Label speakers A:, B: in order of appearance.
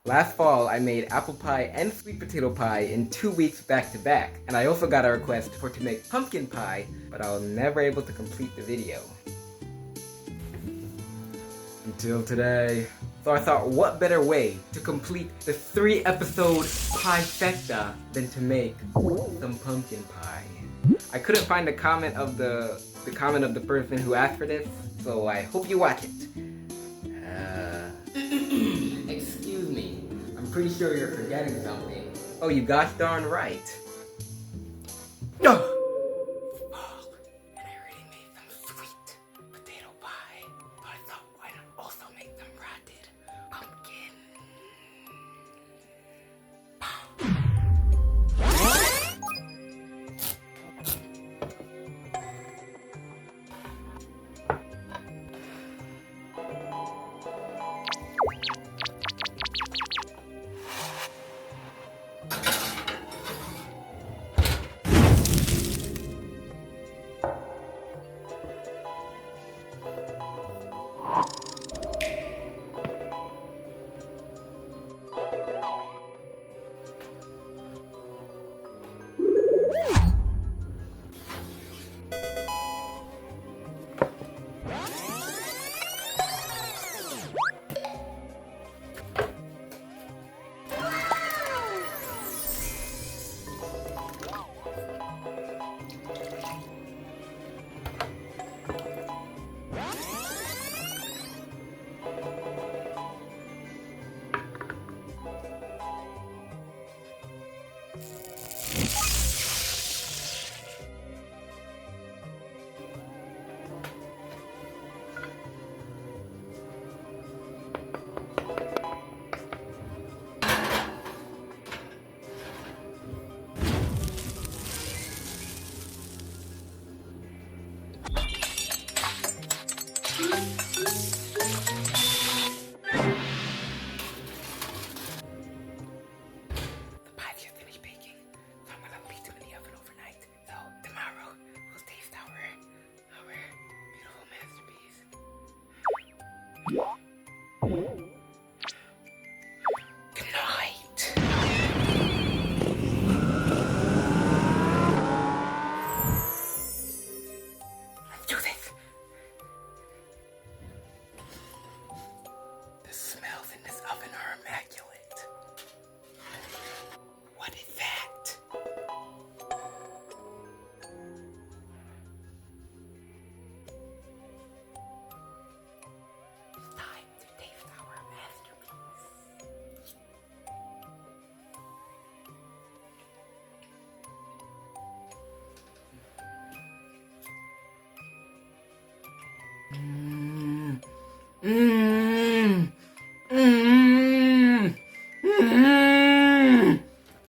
A: Last fall, I made apple pie and sweet potato pie in 2 weeks back to back, and I also got a request for to make pumpkin pie, but I was never able to complete the video. Until today. So I thought, what better way to complete the 3-episode pie-fecta than to make some pumpkin pie. I couldn't find the comment of the person who asked for this, so I hope you watch it. Excuse me, I'm pretty sure you're forgetting something. Oh, you gosh darn right. Oh, and I already made some sweet potato pie, but I thought why not also make some rotted pumpkin.